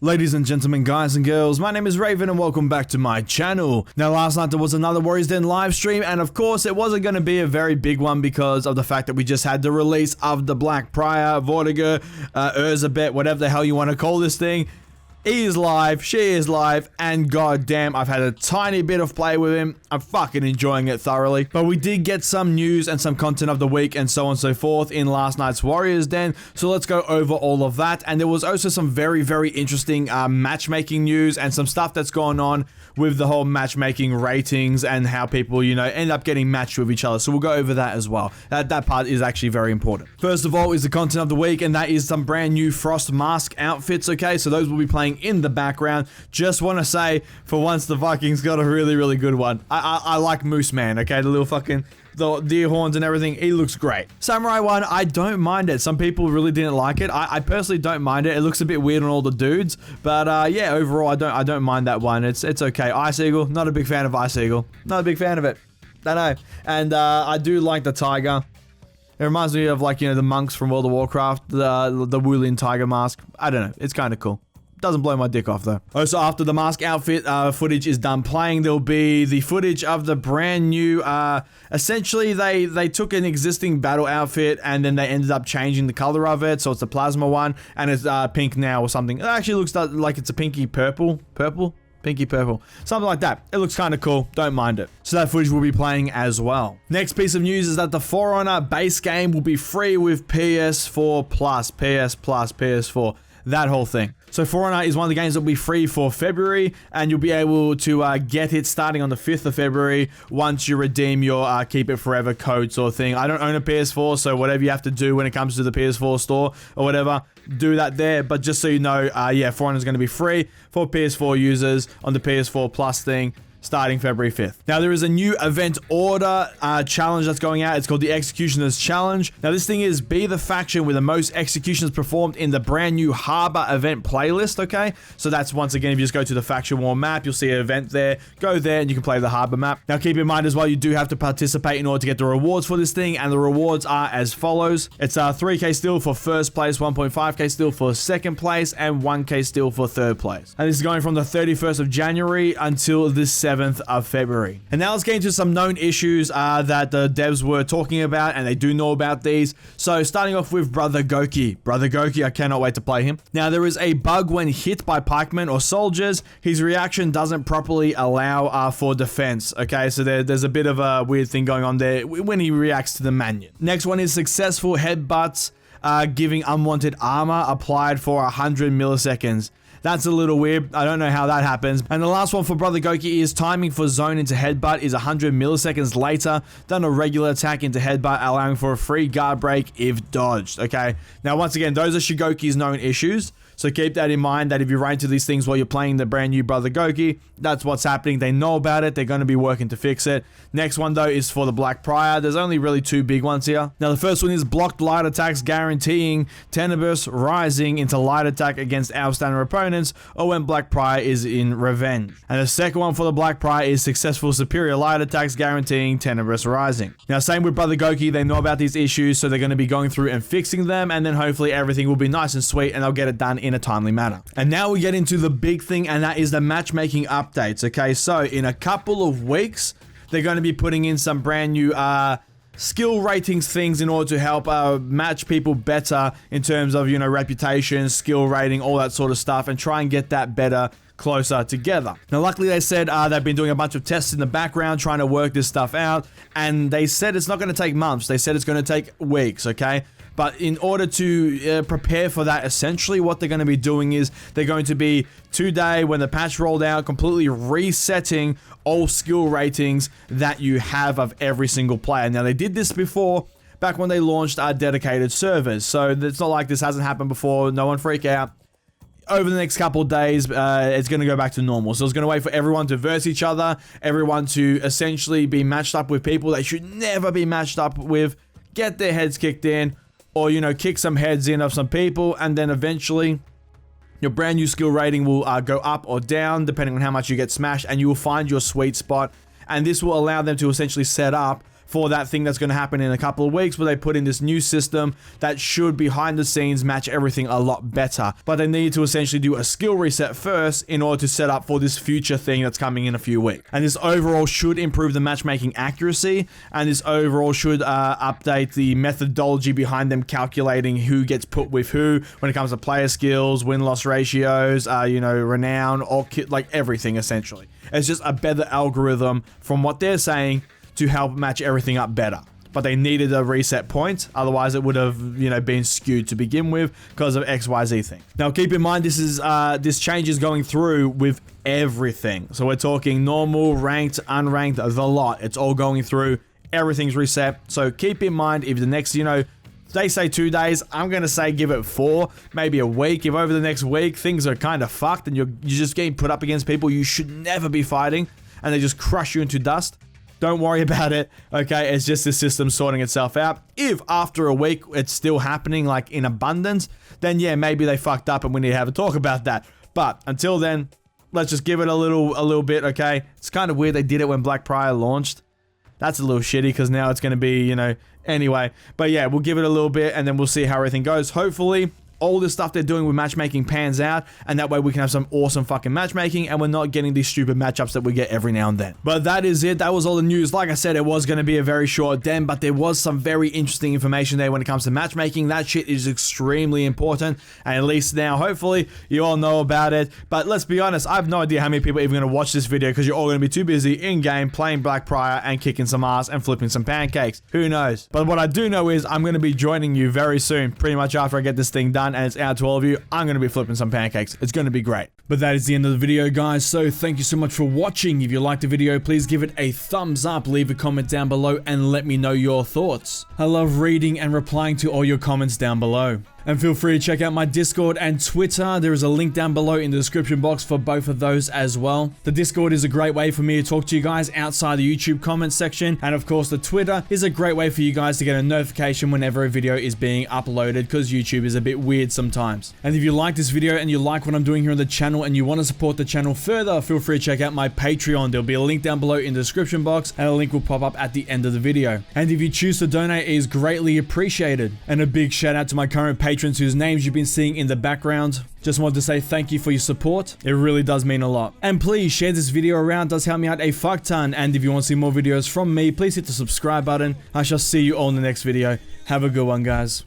Ladies and gentlemen, guys and girls, my name is Raven and welcome back to my channel. Now last night there was another Warriors Den live stream, and of course it wasn't going to be a very big one because of the fact that we just had the release of the Black Prior, Vortiger, Urzabet, whatever the hell you want to call this thing. He is live, she is live, and goddamn, I've had a tiny bit of play with him. I'm fucking enjoying it thoroughly. But we did get some news and some content of the week and so on and so forth in last night's Warriors Den. So let's go over all of that. And there was also some very, very interesting matchmaking news and some stuff that's gone on with the whole matchmaking ratings and how people, you know, end up getting matched with each other. So we'll go over that as well. That part is actually very important. First of all is the content of the week, and that is some brand new Frost Mask outfits, okay? So those will be playing in the background. Just want to say, for once, the Vikings got a really, really good one. I like Moose Man, okay? The little fucking the deer horns and everything. He looks great. Samurai one, I don't mind it. Some people really didn't like it. I personally don't mind it. It looks a bit weird on all the dudes, but yeah, overall, I don't mind that one. It's okay. Ice Eagle, not a big fan of Ice Eagle. Not a big fan of it. I know. And I do like the tiger. It reminds me of, like, you know, the monks from World of Warcraft, the Wulin tiger mask. I don't know. It's kind of cool. Doesn't blow my dick off though. Also, after the mask outfit footage is done playing, there'll be the footage of the brand new, essentially they took an existing battle outfit and then they ended up changing the color of it, so it's a plasma one and it's pink now or something. It actually looks like it's a pinky purple, pinky purple, something like that. It looks kind of cool, don't mind it. So that footage will be playing as well. Next piece of news is that the For Honor base game will be free with PS4 Plus, PS Plus, PS4, that whole thing. So For Honor is one of the games that will be free for February, and you'll be able to get it starting on the 5th of February once you redeem your Keep It Forever code sort of thing. I don't own a PS4, so whatever you have to do when it comes to the PS4 store or whatever, do that there. But just so you know, yeah, For Honor is going to be free for PS4 users on the PS4 Plus thing, starting February 5th. Now, there is a new event order challenge that's going out. It's called the Executioners Challenge. Now, this thing is be the faction with the most executions performed in the brand new Harbor event playlist, okay? So that's, once again, if you just go to the Faction War map, you'll see an event there. Go there and you can play the Harbor map. Now, keep in mind as well, you do have to participate in order to get the rewards for this thing, and the rewards are as follows. It's 3k steel for first place, 1.5k steel for second place, and 1k steel for third place. And this is going from the 31st of January until the 7th of February. And now let's get into some known issues that the devs were talking about, and they do know about these. So starting off with Brother Goki. Brother Goki, I cannot wait to play him. Now, there is a bug when hit by pikemen or soldiers. His reaction doesn't properly allow for defense. Okay, so there's a bit of a weird thing going on there when he reacts to the minion. Next one is successful headbutts giving unwanted armor applied for 100 milliseconds. That's a little weird. I don't know how that happens. And the last one for Brother Goki is timing for zone into headbutt is 100 milliseconds later than a regular attack into headbutt, allowing for a free guard break if dodged. Okay. Now, once again, those are Shigoki's known issues. So keep that in mind, that if you run into these things while you're playing the brand new Brother Goki, that's what's happening. They know about it. They're going to be working to fix it. Next one, though, is for the Black Prior. There's only really two big ones here. Now, the first one is blocked light attacks guaranteeing Tenebrous Rising into light attack against outstanding opponents, or when Black Prior is in revenge. And the second one for the Black Prior is successful superior light attacks guaranteeing Tenebrous Rising. Now, same with Brother Goki. They know about these issues, so they're going to be going through and fixing them, and then hopefully everything will be nice and sweet, and they'll get it done in a timely manner. And now we get into the big thing, and that is the matchmaking updates. Okay, so in a couple of weeks, they're going to be putting in some brand new skill ratings things in order to help match people better in terms of, you know, reputation, skill rating, all that sort of stuff, and try and get that better closer together. Now, luckily, they said they've been doing a bunch of tests in the background trying to work this stuff out, and they said it's not going to take months. They said it's going to take weeks, okay? But in order to prepare for that, essentially what they're going to be doing is they're going to be today, when the patch rolled out, completely resetting all skill ratings that you have of every single player. Now, they did this before, back when they launched dedicated servers. So it's not like this hasn't happened before. No one freak out. Over the next couple of days, it's going to go back to normal. So it's going to wait for everyone to verse each other, everyone to essentially be matched up with people they should never be matched up with, get their heads kicked in, or, you know, kick some heads in of some people, and then eventually Your brand new skill rating will go up or down depending on how much you get smashed, and you will find your sweet spot. And this will allow them to essentially set up for that thing that's going to happen in a couple of weeks, where they put in this new system that should behind the scenes match everything a lot better. But they need to essentially do a skill reset first in order to set up for this future thing that's coming in a few weeks. And this overall should improve the matchmaking accuracy, and this overall should update the methodology behind them calculating who gets put with who when it comes to player skills, win-loss ratios, renown, or like everything essentially. It's just a better algorithm from what they're saying to help match everything up better. But they needed a reset point, otherwise it would have, been skewed to begin with because of XYZ thing. Now keep in mind this change is going through with everything. So we're talking normal, ranked, unranked, the lot. It's all going through, everything's reset. So keep in mind if the next, they say 2 days, I'm gonna say give it 4, maybe a week. If over the next week things are kind of fucked and you're just getting put up against people you should never be fighting and they just crush you into dust, don't worry about it, okay? It's just the system sorting itself out. If after a week it's still happening like in abundance, then yeah, maybe they fucked up and we need to have a talk about that. But until then, let's just give it a little bit, okay? It's kind of weird they did it when Blackprior launched. That's a little shitty because now it's going to be, anyway. But yeah, we'll give it a little bit and then we'll see how everything goes. Hopefully, all this stuff they're doing with matchmaking pans out, and that way we can have some awesome fucking matchmaking and we're not getting these stupid matchups that we get every now and then. But that is it. That was all the news. Like I said, it was going to be a very short den, but there was some very interesting information there when it comes to matchmaking. That shit is extremely important, and at least now, hopefully, you all know about it. But let's be honest, I have no idea how many people are even going to watch this video because you're all going to be too busy in-game playing Blackprior and kicking some ass and flipping some pancakes. Who knows? But what I do know is I'm going to be joining you very soon, pretty much after I get this thing done and it's out to all of you. I'm going to be flipping some pancakes. It's going to be great. But that is the end of the video, guys. So thank you so much for watching. If you liked the video, please give it a thumbs up, leave a comment down below, and let me know your thoughts. I love reading and replying to all your comments down below. And feel free to check out my Discord and Twitter. There is a link down below in the description box for both of those as well. The Discord is a great way for me to talk to you guys outside the YouTube comments section. And of course, the Twitter is a great way for you guys to get a notification whenever a video is being uploaded, because YouTube is a bit weird sometimes. And if you like this video and you like what I'm doing here on the channel and you want to support the channel further, feel free to check out my Patreon. There'll be a link down below in the description box, and a link will pop up at the end of the video. And if you choose to donate, it is greatly appreciated. And a big shout out to my current patrons whose names you've been seeing in the background. Just wanted to say thank you for your support. It really does mean a lot. And please share this video around, it does help me out a fuck ton. And if you want to see more videos from me, please hit the subscribe button. I shall see you all in the next video. Have a good one, guys.